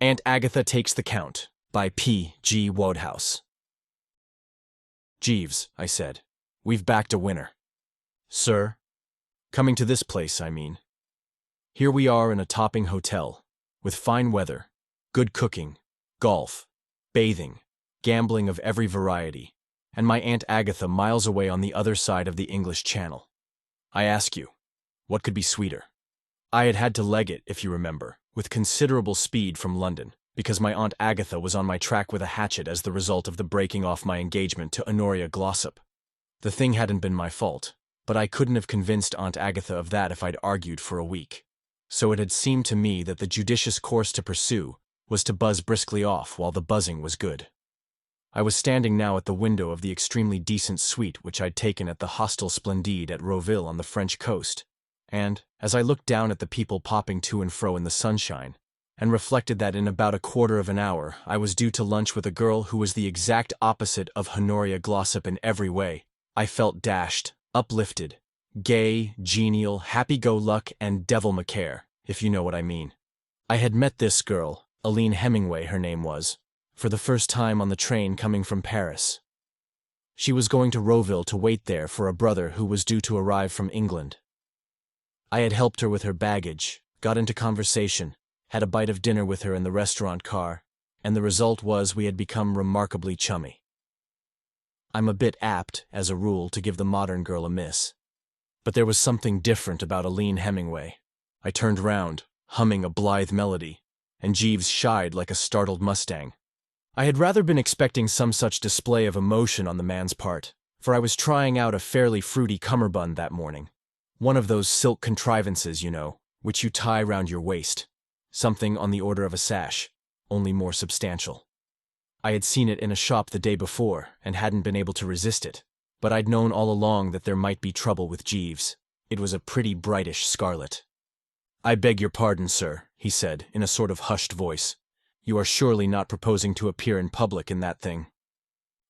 Aunt Agatha Takes the Count by P. G. Wodehouse. Jeeves, I said, we've backed a winner. Sir? Coming to this place, I mean. Here we are in a topping hotel, with fine weather, good cooking, golf, bathing, gambling of every variety, and my Aunt Agatha miles away on the other side of the English Channel. I ask you, what could be sweeter? I had to leg it, if you remember, with considerable speed from London, because my Aunt Agatha was on my track with a hatchet as the result of the breaking off my engagement to Honoria Glossop. The thing hadn't been my fault, but I couldn't have convinced Aunt Agatha of that if I'd argued for a week. So it had seemed to me that the judicious course to pursue was to buzz briskly off while the buzzing was good. I was standing now at the window of the extremely decent suite which I'd taken at the Hostel Splendide at Roville on the French coast, and, as I looked down at the people popping to and fro in the sunshine, and reflected that in about a quarter of an hour I was due to lunch with a girl who was the exact opposite of Honoria Glossop in every way, I felt dashed, uplifted, gay, genial, happy-go-luck, and devil-may-care, if you know what I mean. I had met this girl, Aline Hemingway her name was, for the first time on the train coming from Paris. She was going to Roville to wait there for a brother who was due to arrive from England. I had helped her with her baggage, got into conversation, had a bite of dinner with her in the restaurant car, and the result was we had become remarkably chummy. I'm a bit apt, as a rule, to give the modern girl a miss. But there was something different about Aline Hemingway. I turned round, humming a blithe melody, and Jeeves shied like a startled mustang. I had rather been expecting some such display of emotion on the man's part, for I was trying out a fairly fruity cummerbund that morning. One of those silk contrivances, you know, which you tie round your waist. Something on the order of a sash, only more substantial. I had seen it in a shop the day before and hadn't been able to resist it, but I'd known all along that there might be trouble with Jeeves. It was a pretty brightish scarlet. "I beg your pardon, sir," he said, in a sort of hushed voice. "You are surely not proposing to appear in public in that thing?"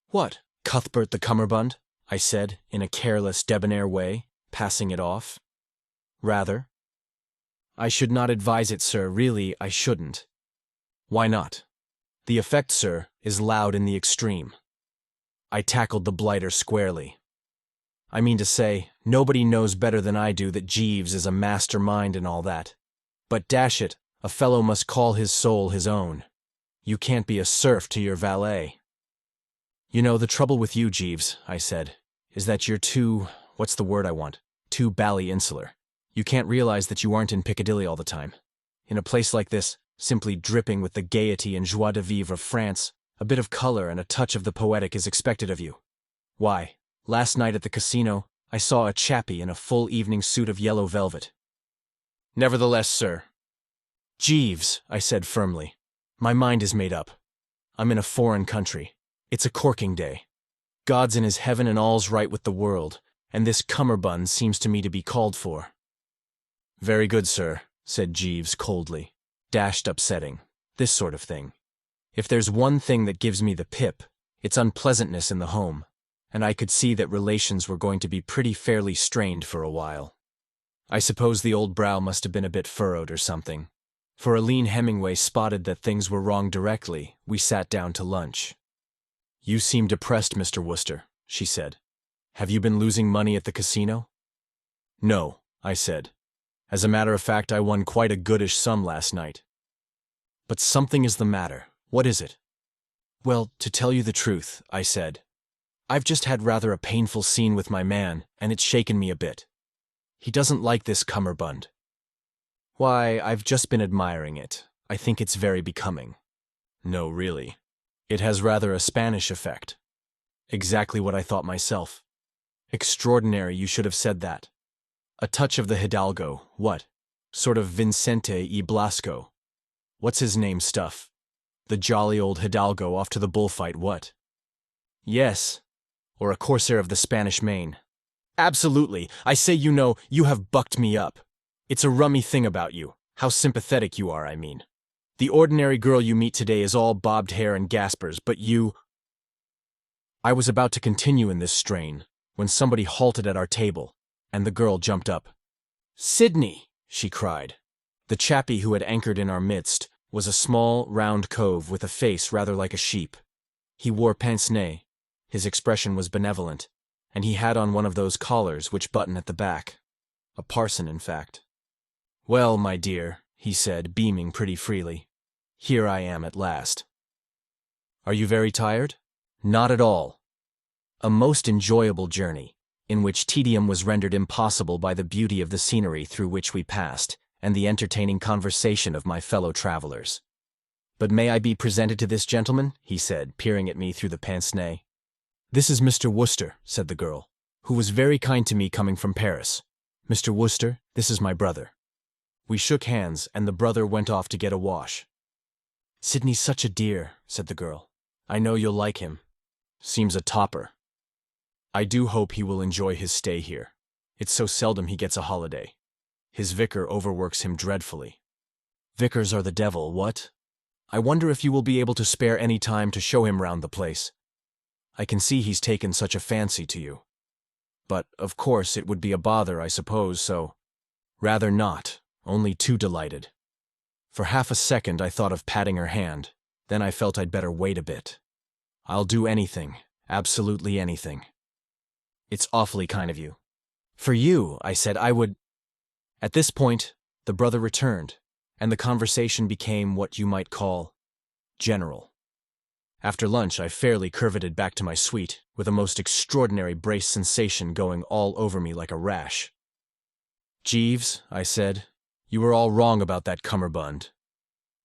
"What, Cuthbert the Cummerbund?" I said, in a careless, debonair way, passing it off. "Rather." "I should not advise it, sir, really I shouldn't." "Why not?" "The effect, sir, is loud in the extreme." I tackled the blighter squarely. "I mean to say, nobody knows better than I do that Jeeves is a mastermind and all that. But dash it, a fellow must call his soul his own. You can't be a serf to your valet." "You know, the trouble with you, Jeeves," I said, "is that you're what's the word I want? Too bally-insular. You can't realize that you aren't in Piccadilly all the time. In a place like this, simply dripping with the gaiety and joie de vivre of France, a bit of color and a touch of the poetic is expected of you. Why, last night at the casino, I saw a chappie in a full evening suit of yellow velvet." "Nevertheless, sir." "Jeeves," I said firmly, "my mind is made up. I'm in a foreign country. It's a corking day. God's in his heaven and all's right with the world, and this cummerbund seems to me to be called for." "Very good, sir," said Jeeves coldly. "Dashed upsetting. This sort of thing. If there's one thing that gives me the pip, it's unpleasantness in the home, and I could see that relations were going to be pretty fairly strained for a while. I suppose the old brow must have been a bit furrowed or something. For Aline Hemingway spotted that things were wrong directly, we sat down to lunch. "You seem depressed, Mr. Wooster," she said. "Have you been losing money at the casino?" "No," I said. "As a matter of fact, I won quite a goodish sum last night." "But something is the matter. What is it?" "Well, to tell you the truth," I said, "I've just had rather a painful scene with my man, and it's shaken me a bit. He doesn't like this cummerbund." "Why, I've just been admiring it. I think it's very becoming." "No, really. It has rather a Spanish effect." "Exactly what I thought myself." "Extraordinary you should have said that. A touch of the Hidalgo, what? Sort of Vicente y Blasco. What's his name stuff? The jolly old Hidalgo off to the bullfight, what?" "Yes. Or a corsair of the Spanish Main." "Absolutely. I say, you know, you have bucked me up. It's a rummy thing about you. How sympathetic you are, I mean. The ordinary girl you meet today is all bobbed hair and gaspers, but you—" I was about to continue in this strain when somebody halted at our table, and the girl jumped up. "Sidney!" she cried. The chappie who had anchored in our midst was a small, round cove with a face rather like a sheep. He wore pince-nez, his expression was benevolent, and he had on one of those collars which button at the back. A parson, in fact. "Well, my dear," he said, beaming pretty freely, "here I am at last." "Are you very tired?" "Not at all. A most enjoyable journey, in which tedium was rendered impossible by the beauty of the scenery through which we passed, and the entertaining conversation of my fellow travelers. But may I be presented to this gentleman?" he said, peering at me through the pince-nez. "This is Mr. Wooster," said the girl, "who was very kind to me coming from Paris. Mr. Wooster, this is my brother." We shook hands, and the brother went off to get a wash. "Sidney's such a dear," said the girl. "I know you'll like him. Seems a topper. I do hope he will enjoy his stay here. It's so seldom he gets a holiday. His vicar overworks him dreadfully." "Vicars are the devil, what? I wonder if you will be able to spare any time to show him round the place. I can see he's taken such a fancy to you. But, of course, it would be a bother, I suppose, so—" "Rather not, only too delighted." For half a second I thought of patting her hand, then I felt I'd better wait a bit. "I'll do anything, absolutely anything." "It's awfully kind of you." "For you," I said, "I would—" At this point, the brother returned, and the conversation became what you might call general. After lunch, I fairly curveted back to my suite, with a most extraordinary brace sensation going all over me like a rash. "Jeeves," I said, "you were all wrong about that cummerbund.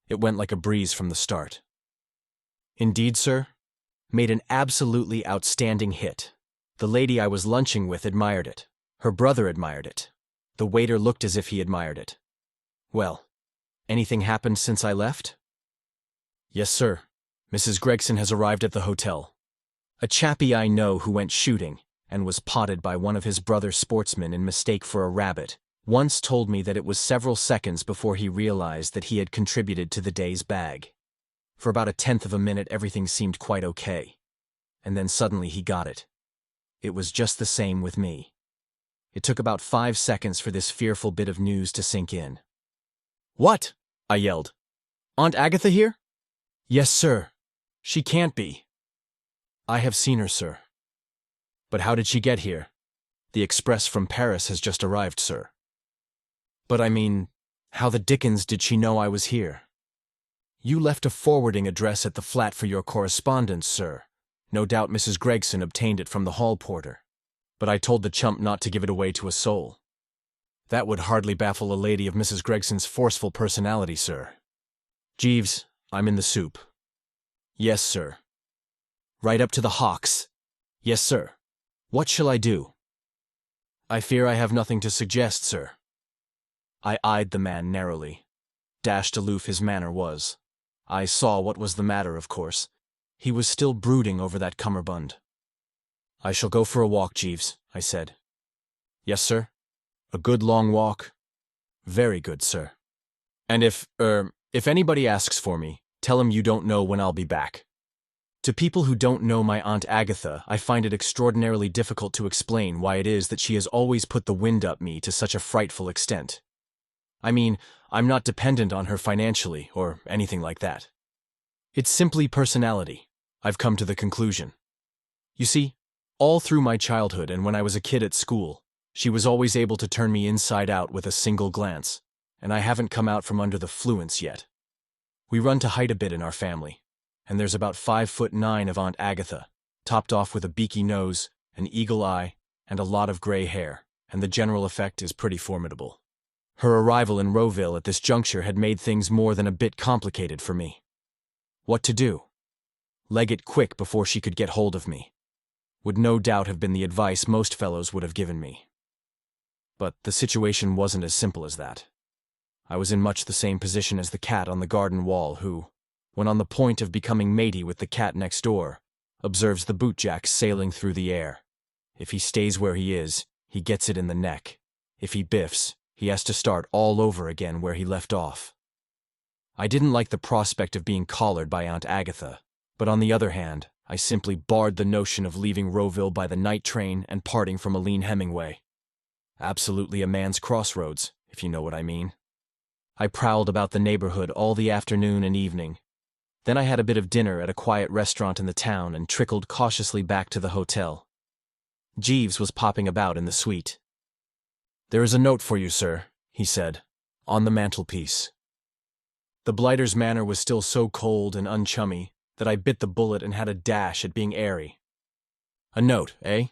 It went like a breeze from the start." "Indeed, sir?" "Made an absolutely outstanding hit. The lady I was lunching with admired it. Her brother admired it. The waiter looked as if he admired it. Well, anything happened since I left?" "Yes, sir. Mrs. Gregson has arrived at the hotel. A chappie I know who went shooting, and was potted by one of his brother sportsmen in mistake for a rabbit, once told me that it was several seconds before he realized that he had contributed to the day's bag. For about 1/10 of a minute everything seemed quite okay. And then suddenly he got it. It was just the same with me. It took about 5 seconds for this fearful bit of news to sink in." "What?" I yelled. "Aunt Agatha here?" "Yes, sir. She can't be." "I have seen her, sir." "But how did she get here?" "The express from Paris has just arrived, sir." "But I mean, how the dickens did she know I was here?" "You left a forwarding address at the flat for your correspondence, sir. No doubt Mrs. Gregson obtained it from the hall porter. But I told the chump not to give it away to a soul." "That would hardly baffle a lady of Mrs. Gregson's forceful personality, sir." "Jeeves, I'm in the soup." "Yes, sir." "Right up to the hocks." "Yes, sir." "What shall I do?" "I fear I have nothing to suggest, sir." I eyed the man narrowly. Dashed aloof his manner was. I saw what was the matter, of course. He was still brooding over that cummerbund. "I shall go for a walk, Jeeves," I said. "Yes, sir." "A good long walk?" "Very good, sir." "And if anybody asks for me, tell him you don't know when I'll be back." To people who don't know my Aunt Agatha, I find it extraordinarily difficult to explain why it is that she has always put the wind up me to such a frightful extent. I mean, I'm not dependent on her financially, or anything like that. It's simply personality. I've come to the conclusion. You see, all through my childhood and when I was a kid at school, she was always able to turn me inside out with a single glance, and I haven't come out from under the fluence yet. We run to height a bit in our family, and there's about 5'9" of Aunt Agatha, topped off with a beaky nose, an eagle eye, and a lot of gray hair, and the general effect is pretty formidable. Her arrival in Rowville at this juncture had made things more than a bit complicated for me. What to do? Leg it quick before she could get hold of me. Would no doubt have been the advice most fellows would have given me. But the situation wasn't as simple as that. I was in much the same position as the cat on the garden wall who, when on the point of becoming matey with the cat next door, observes the bootjack sailing through the air. If he stays where he is, he gets it in the neck. If he biffs, he has to start all over again where he left off. I didn't like the prospect of being collared by Aunt Agatha, but on the other hand, I simply barred the notion of leaving Rowville by the night train and parting from Aline Hemingway. Absolutely a man's crossroads, if you know what I mean. I prowled about the neighborhood all the afternoon and evening. Then I had a bit of dinner at a quiet restaurant in the town and trickled cautiously back to the hotel. Jeeves was popping about in the suite. "There is a note for you, sir," he said, on the mantelpiece. The blighter's manner was still so cold and unchummy that I bit the bullet and had a dash at being airy. "A note, eh?"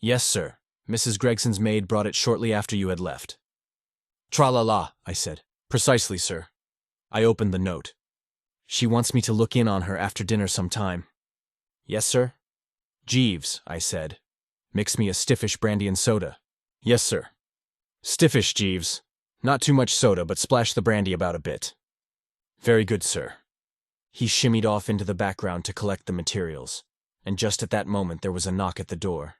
"Yes, sir. Mrs. Gregson's maid brought it shortly after you had left." "Tra-la-la," I said. "Precisely, sir." I opened the note. "She wants me to look in on her after dinner sometime." "Yes, sir." "Jeeves," I said, "mix me a stiffish brandy and soda." "Yes, sir." "Stiffish, Jeeves. Not too much soda, but splash the brandy about a bit." "Very good, sir." He shimmied off into the background to collect the materials, and just at that moment there was a knock at the door.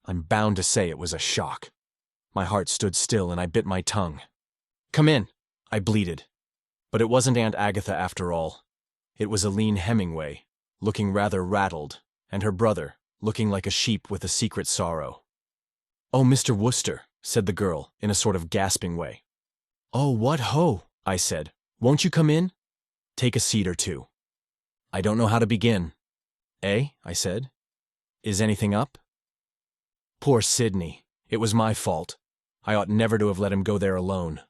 I'm bound to say it was a shock. My heart stood still and I bit my tongue. "Come in," I bleated. But it wasn't Aunt Agatha after all. It was Aline Hemingway, looking rather rattled, and her brother, looking like a sheep with a secret sorrow. "Oh, Mr. Wooster," said the girl, in a sort of gasping way. "Oh, what ho!" I said. "Won't you come in? Take a seat or two." "I don't know how to begin." "Eh?" I said. "Is anything up?" Poor Sidney. It was my fault. I ought never to have let him go there alone.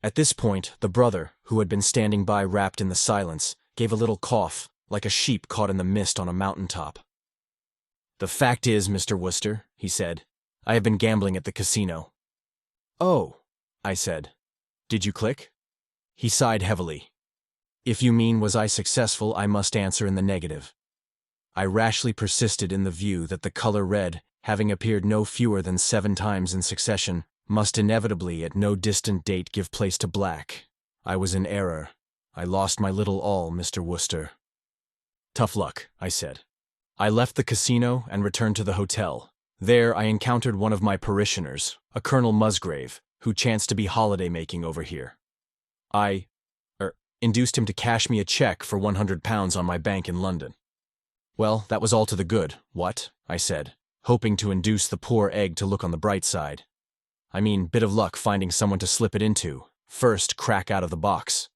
At this point, the brother, who had been standing by wrapped in the silence, gave a little cough, like a sheep caught in the mist on a mountaintop. "The fact is, Mr. Wooster," he said, "I have been gambling at the casino." "Oh," I said. "Did you click?" He sighed heavily. "If you mean was I successful, I must answer in the negative." I rashly persisted in the view that the color red, having appeared no fewer than 7 times in succession, must inevitably at no distant date give place to black. I was in error. I lost my little all, Mr. Wooster. "Tough luck," I said. I left the casino and returned to the hotel. There I encountered one of my parishioners, a Colonel Musgrave, who chanced to be holiday-making over here. I induced him to cash me a check for £100 on my bank in London. "Well, that was all to the good, what?" I said, hoping to induce the poor egg to look on the bright side. I mean, bit of luck finding someone to slip it into, first crack out of the box.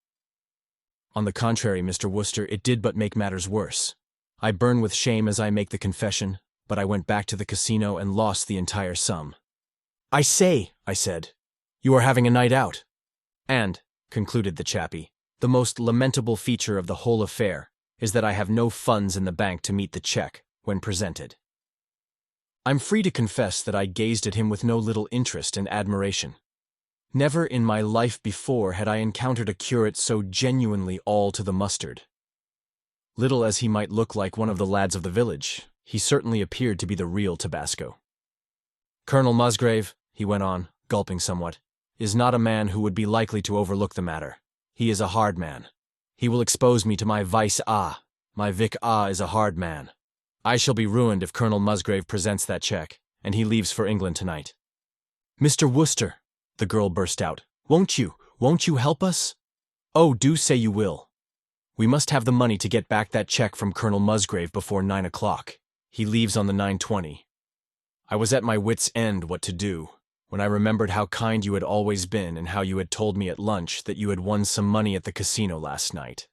On the contrary, Mr. Wooster, it did but make matters worse. I burn with shame as I make the confession, but I went back to the casino and lost the entire sum. "I say," I said, "you are having a night out." "And," concluded the chappie, "the most lamentable feature of the whole affair is that I have no funds in the bank to meet the check when presented." I'm free to confess that I gazed at him with no little interest and admiration. Never in my life before had I encountered a curate so genuinely all to the mustard. Little as he might look like one of the lads of the village, he certainly appeared to be the real Tabasco. "Colonel Musgrave," he went on, gulping somewhat, "is not a man who would be likely to overlook the matter. He is a hard man. He will expose me to my vice My Vic is a hard man. I shall be ruined if Colonel Musgrave presents that check, and he leaves for England tonight." "Mr. Wooster," the girl burst out, won't you help us?" "Oh, do say you will. We must have the money to get back that check from Colonel Musgrave before 9 o'clock. He leaves on the 9:20. I was at my wits' end what to do, when I remembered how kind you had always been and how you had told me at lunch that you had won some money at the casino last night.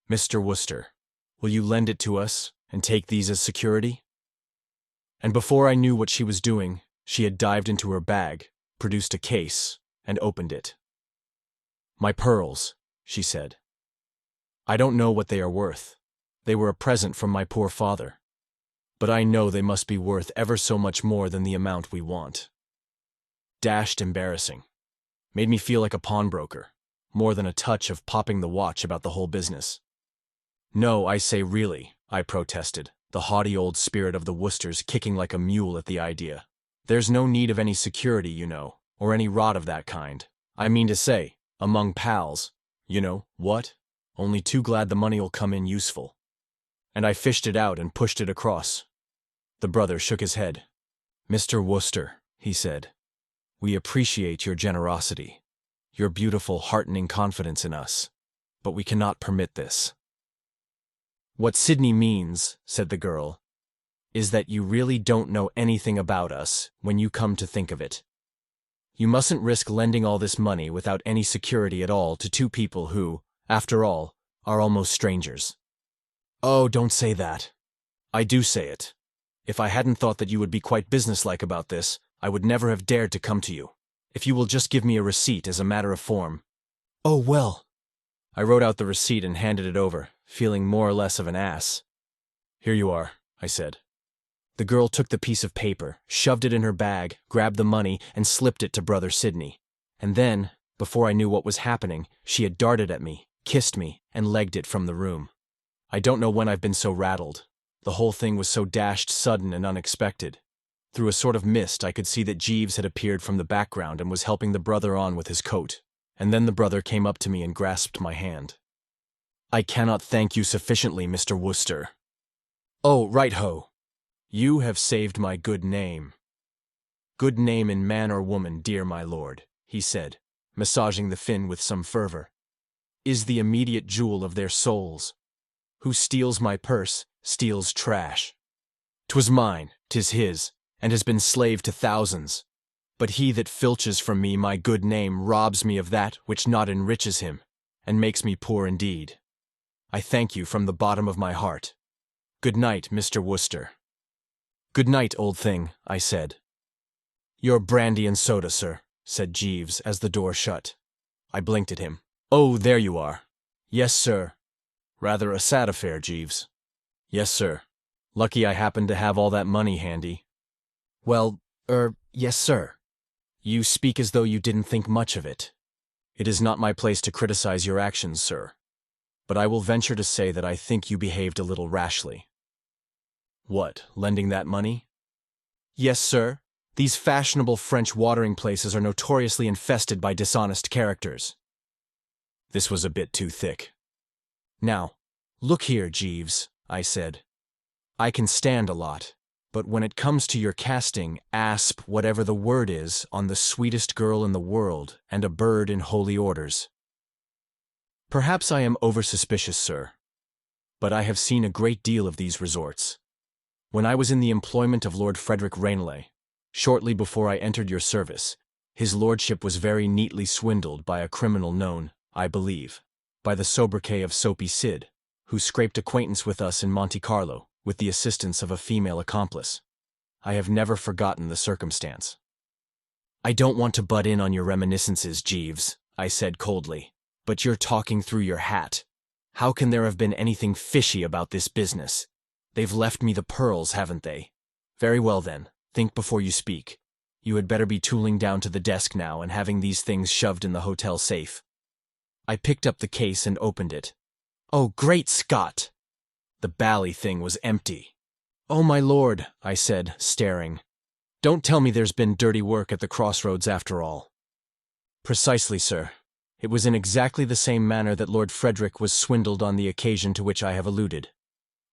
Mr. Wooster, will you lend it to us and take these as security?" And before I knew what she was doing, she had dived into her bag, produced a case, and opened it. "My pearls," she said. "I don't know what they are worth. They were a present from my poor father. But I know they must be worth ever so much more than the amount we want." Dashed embarrassing. Made me feel like a pawnbroker, more than a touch of popping the watch about the whole business. "No, I say really," I protested, the haughty old spirit of the Woosters kicking like a mule at the idea. "There's no need of any security, you know, or any rot of that kind. I mean to say, among pals, you know, what? Only too glad the money'll come in useful." And I fished it out and pushed it across. The brother shook his head. "Mr. Wooster," he said, "we appreciate your generosity, your beautiful, heartening confidence in us, but we cannot permit this." "What Sidney means," said the girl, "is that you really don't know anything about us when you come to think of it. You mustn't risk lending all this money without any security at all to two people who, after all, are almost strangers. Oh, don't say that. I do say it. If I hadn't thought that you would be quite businesslike about this, I would never have dared to come to you. If you will just give me a receipt as a matter of form. Oh, well. I wrote out the receipt and handed it over, feeling more or less of an ass. Here you are, I said. The girl took the piece of paper, shoved it in her bag, grabbed the money, and slipped it to Brother Sidney. And then, before I knew what was happening, she had darted at me, kissed me, and legged it from the room. I don't know when I've been so rattled. The whole thing was so dashed sudden and unexpected. Through a sort of mist, I could see that Jeeves had appeared from the background and was helping the brother on with his coat. And then the brother came up to me and grasped my hand. I cannot thank you sufficiently, Mr. Wooster. Oh, right-ho. You have saved my good name. Good name in man or woman, dear my lord, he said, massaging the fin with some fervor, is the immediate jewel of their souls. Who steals my purse, steals trash. 'Twas mine, 'tis his, and has been slave to thousands. But he that filches from me my good name robs me of that which not enriches him, and makes me poor indeed. I thank you from the bottom of my heart. Good night, Mr. Wooster. Good night, old thing, I said. Your brandy and soda, sir, said Jeeves as the door shut. I blinked at him. Oh, there you are. Yes, sir. Rather a sad affair, Jeeves. Yes, sir. Lucky I happened to have all that money handy. Well, yes, sir. You speak as though you didn't think much of it. It is not my place to criticize your actions, sir. But I will venture to say that I think you behaved a little rashly. What, lending that money? Yes, sir. These fashionable French watering places are notoriously infested by dishonest characters. This was a bit too thick. Now, look here, Jeeves, I said. I can stand a lot, but when it comes to your casting asp whatever the word is on the sweetest girl in the world and a bird in holy orders. Perhaps I am over-suspicious, sir, but I have seen a great deal of these resorts. When I was in the employment of Lord Frederick Ranelagh, shortly before I entered your service, his lordship was very neatly swindled by a criminal known, I believe, by the sobriquet of Soapy Sid, who scraped acquaintance with us in Monte Carlo with the assistance of a female accomplice. I have never forgotten the circumstance. I don't want to butt in on your reminiscences, Jeeves, I said coldly, but you're talking through your hat. How can there have been anything fishy about this business? They've left me the pearls, haven't they? Very well then, think before you speak. You had better be tooling down to the desk now and having these things shoved in the hotel safe. I picked up the case and opened it. Oh, great Scott! The bally thing was empty. Oh, my lord, I said, staring. Don't tell me there's been dirty work at the crossroads after all. Precisely, sir. It was in exactly the same manner that Lord Frederick was swindled on the occasion to which I have alluded.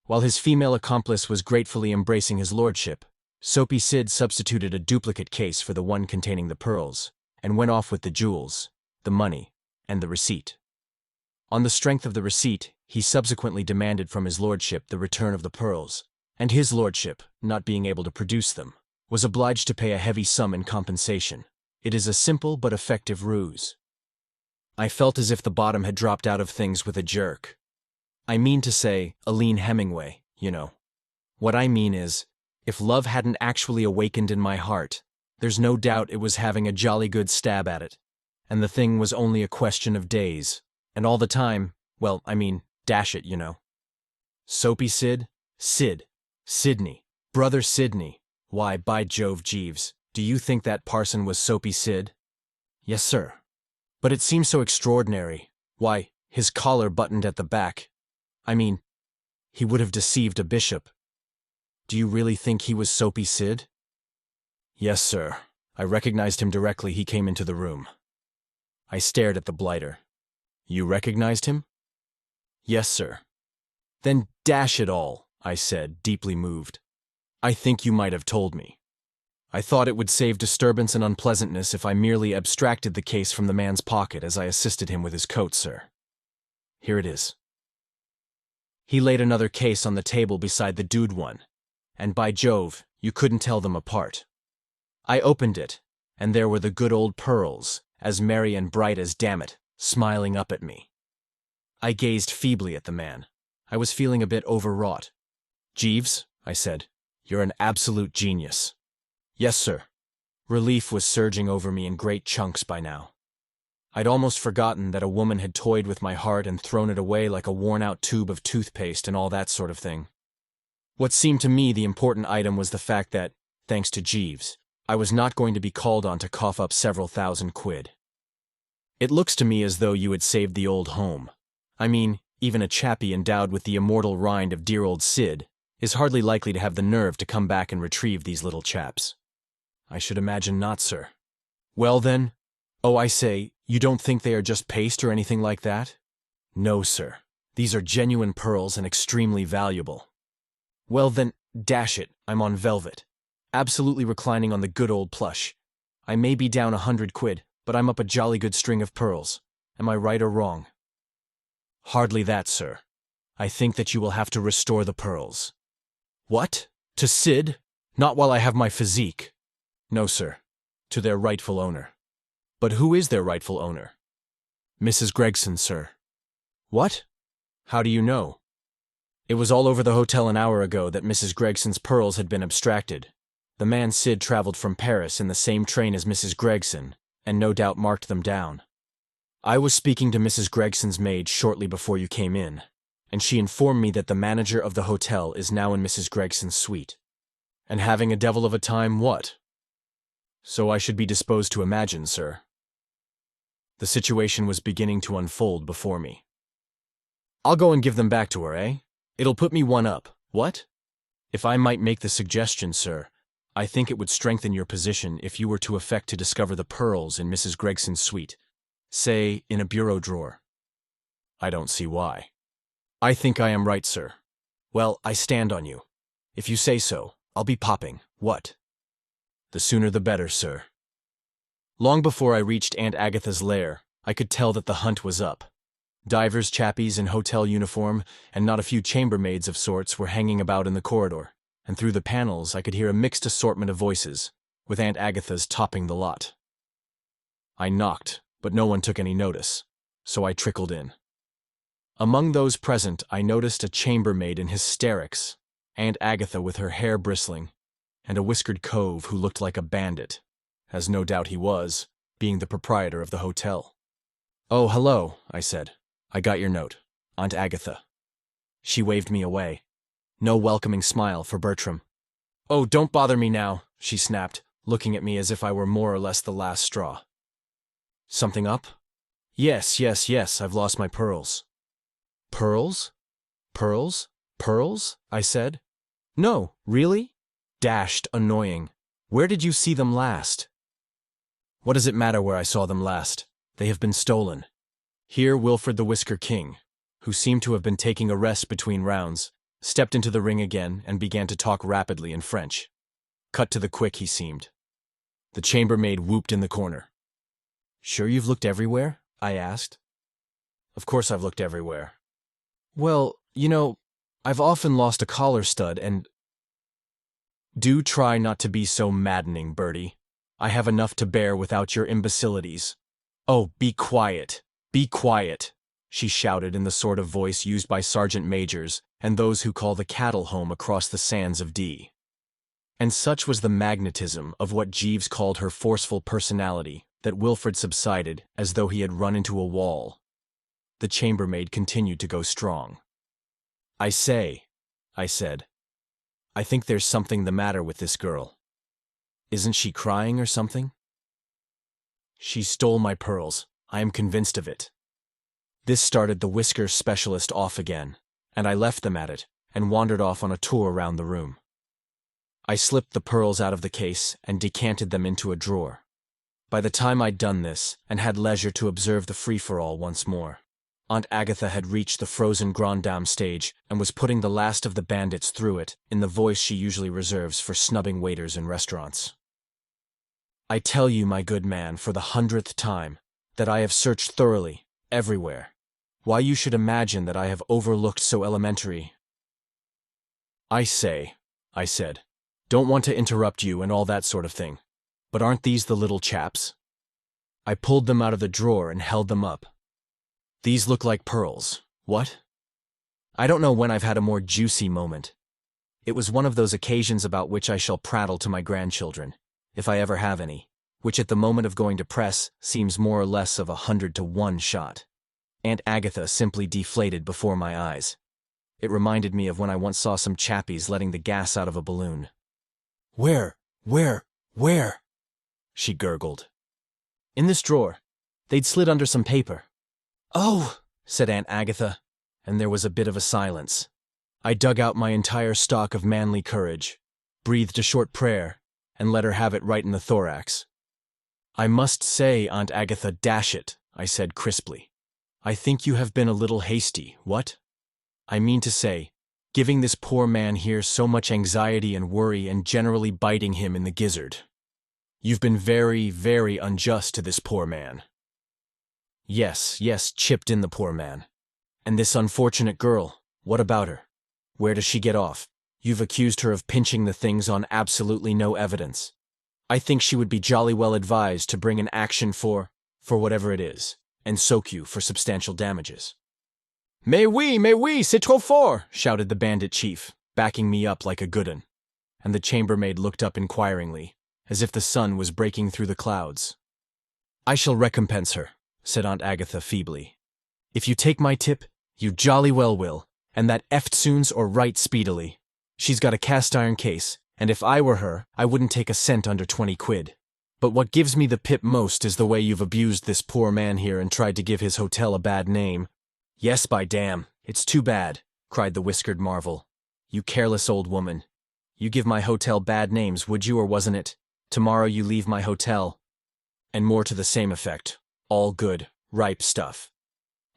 While his female accomplice was gratefully embracing his lordship, Soapy Sid substituted a duplicate case for the one containing the pearls, and went off with the jewels, the money, and the receipt. On the strength of the receipt, he subsequently demanded from his lordship the return of the pearls, and his lordship, not being able to produce them, was obliged to pay a heavy sum in compensation. It is a simple but effective ruse. I felt as if the bottom had dropped out of things with a jerk. I mean to say, Aline Hemingway, you know. What I mean is, if love hadn't actually awakened in my heart, there's no doubt it was having a jolly good stab at it, and the thing was only a question of days, and all the time, well, I mean, dash it, you know. Soapy Sid? Sidney. Brother Sidney. Why, by Jove, Jeeves, do you think that parson was Soapy Sid? Yes, sir. But it seems so extraordinary. Why, his collar buttoned at the back. I mean, he would have deceived a bishop. Do you really think he was Soapy Sid? Yes, sir. I recognized him directly he came into the room. I stared at the blighter. You recognized him? Yes, sir. Then dash it all, I said, deeply moved. I think you might have told me. I thought it would save disturbance and unpleasantness if I merely abstracted the case from the man's pocket as I assisted him with his coat, sir. Here it is. He laid another case on the table beside the dude one, and by Jove, you couldn't tell them apart. I opened it, and there were the good old pearls, as merry and bright as damn it, smiling up at me. I gazed feebly at the man. I was feeling a bit overwrought. "Jeeves," I said, "you're an absolute genius." "Yes, sir." Relief was surging over me in great chunks by now. I'd almost forgotten that a woman had toyed with my heart and thrown it away like a worn-out tube of toothpaste and all that sort of thing. What seemed to me the important item was the fact that, thanks to Jeeves, I was not going to be called on to cough up several thousand quid. "It looks to me as though you had saved the old home. I mean, even a chappie endowed with the immortal rind of dear old Sid is hardly likely to have the nerve to come back and retrieve these little chaps." "I should imagine not, sir." "Well then, oh, I say, you don't think they are just paste or anything like that?" "No, sir. These are genuine pearls and extremely valuable." "Well then, dash it, I'm on velvet. Absolutely reclining on the good old plush. I may be down 100 quid, but I'm up a jolly good string of pearls. Am I right or wrong?" "Hardly that, sir. I think that you will have to restore the pearls." "What? To Sid? Not while I have my physique." "No, sir. To their rightful owner." "But who is their rightful owner?" "Mrs. Gregson, sir." "What? How do you know?" "It was all over the hotel an hour ago that Mrs. Gregson's pearls had been abstracted. The man Sid traveled from Paris in the same train as Mrs. Gregson, and no doubt marked them down. I was speaking to Mrs. Gregson's maid shortly before you came in, and she informed me that the manager of the hotel is now in Mrs. Gregson's suite. And having a devil of a time, what?" "So I should be disposed to imagine, sir." The situation was beginning to unfold before me. "I'll go and give them back to her, eh? It'll put me one up, what? If I might make the suggestion, sir, I think it would strengthen your position if you were to effect to discover the pearls in Mrs. Gregson's suite, say, in a bureau drawer." "I don't see why." "I think I am right, sir." "Well, I stand on you. If you say so, I'll be popping, what?" "The sooner the better, sir." Long before I reached Aunt Agatha's lair, I could tell that the hunt was up. Divers chappies in hotel uniform and not a few chambermaids of sorts were hanging about in the corridor, and through the panels I could hear a mixed assortment of voices, with Aunt Agatha's topping the lot. I knocked, but no one took any notice, so I trickled in. Among those present I noticed a chambermaid in hysterics, Aunt Agatha with her hair bristling, and a whiskered cove who looked like a bandit, as no doubt he was, being the proprietor of the hotel. "Oh, hello," I said. "I got your note. Aunt Agatha." She waved me away. No welcoming smile for Bertram. "Oh, don't bother me now," she snapped, looking at me as if I were more or less the last straw. "Something up?" Yes, I've lost my pearls." "Pearls? Pearls? Pearls?" I said. "No, really? Dashed annoying. Where did you see them last?" "What does it matter where I saw them last? They have been stolen." Here Wilfred the Whisker King, who seemed to have been taking a rest between rounds, stepped into the ring again and began to talk rapidly in French. Cut to the quick, he seemed. The chambermaid whooped in the corner. "Sure you've looked everywhere?" I asked. "Of course I've looked everywhere." "Well, you know, I've often lost a collar stud and—" "Do try not to be so maddening, Bertie. I have enough to bear without your imbecilities." "Oh, be quiet. Be quiet," she shouted in the sort of voice used by sergeant majors and those who call the cattle home across the sands of D. And such was the magnetism of what Jeeves called her forceful personality that Wilfred subsided as though he had run into a wall. The chambermaid continued to go strong. "I say," I said, "I think there's something the matter with this girl. Isn't she crying or something?" "She stole my pearls. I am convinced of it." This started the whisker specialist off again, and I left them at it and wandered off on a tour around the room. I slipped the pearls out of the case and decanted them into a drawer. By the time I'd done this and had leisure to observe the free-for-all once more, Aunt Agatha had reached the frozen grande dame stage and was putting the last of the bandits through it in the voice she usually reserves for snubbing waiters in restaurants. "I tell you, my good man, for the 100th time, that I have searched thoroughly, everywhere. Why you should imagine that I have overlooked so elementary—" "I say," I said, "don't want to interrupt you and all that sort of thing. But aren't these the little chaps? I pulled them out of the drawer and held them up. These look like pearls. What? I don't know when I've had a more juicy moment. It was one of those occasions about which I shall prattle to my grandchildren, if I ever have any, which at the moment of going to press seems more or less of 100-to-1 shot. Aunt Agatha simply deflated before my eyes. It reminded me of when I once saw some chappies letting the gas out of a balloon. Where? She gurgled. In this drawer. They'd slid under some paper. Oh, said Aunt Agatha, and there was a bit of a silence. I dug out my entire stock of manly courage, breathed a short prayer, and let her have it right in the thorax. I must say, Aunt Agatha, dash it, I said crisply. I think you have been a little hasty, what? I mean to say, giving this poor man here so much anxiety and worry and generally biting him in the gizzard. You've been very, very unjust to this poor man. Yes, chipped in the poor man. And this unfortunate girl, what about her? Where does she get off? You've accused her of pinching the things on absolutely no evidence. I think she would be jolly well advised to bring an action for whatever it is, and soak you for substantial damages. Mais oui, c'est trop fort, shouted the bandit chief, backing me up like a good 'un. And the chambermaid looked up inquiringly, as if the sun was breaking through the clouds. I shall recompense her, said Aunt Agatha feebly. If you take my tip, you jolly well will, and that eftsoons or right speedily. She's got a cast-iron case, and if I were her, I wouldn't take a cent under 20 quid. But what gives me the pip most is the way you've abused this poor man here and tried to give his hotel a bad name. Yes, by damn, it's too bad, cried the whiskered marvel. You careless old woman. You give my hotel bad names, would you, or wasn't it? Tomorrow you leave my hotel. And more to the same effect. All good, ripe stuff.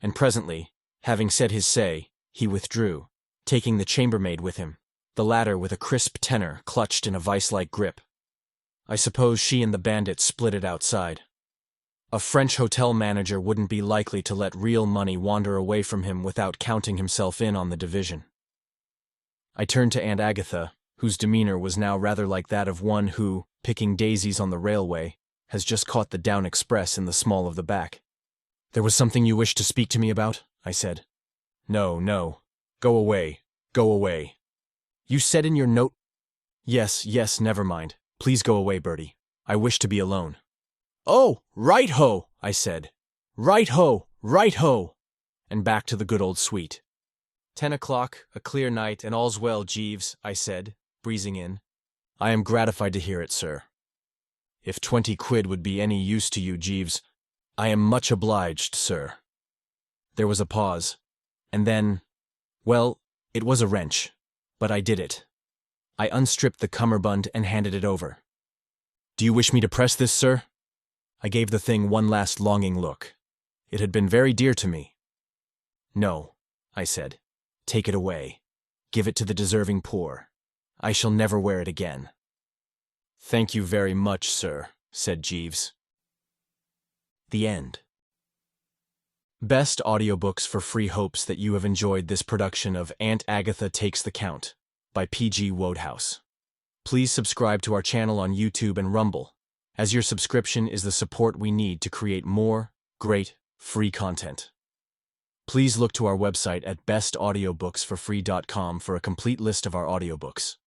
And presently, having said his say, he withdrew, taking the chambermaid with him, the latter with a crisp tenor clutched in a vice-like grip. I suppose she and the bandit split it outside. A French hotel manager wouldn't be likely to let real money wander away from him without counting himself in on the division. I turned to Aunt Agatha, whose demeanor was now rather like that of one who, picking daisies on the railway, has just caught the down express in the small of the back. There was something you wished to speak to me about? I said. No. Go away. You said in your note— Yes, never mind. Please go away, Bertie. I wish to be alone. Oh, right-ho, I said. Right-ho. And back to the good old suite. 10 o'clock, a clear night, and all's well, Jeeves, I said, breezing in. I am gratified to hear it, sir. If 20 quid would be any use to you, Jeeves, I am much obliged, sir. There was a pause, and then, well, it was a wrench, but I did it. I unstripped the cummerbund and handed it over. Do you wish me to press this, sir? I gave the thing one last longing look. It had been very dear to me. No, I said. Take it away. Give it to the deserving poor. I shall never wear it again. Thank you very much, sir, said Jeeves. The end. Best audiobooks for free hopes that you have enjoyed this production of Aunt Agatha Takes the Count by P.G. Wodehouse. Please subscribe to our channel on YouTube and Rumble, as your subscription is the support we need to create more great free content. Please look to our website at bestaudiobooksforfree.com for a complete list of our audiobooks.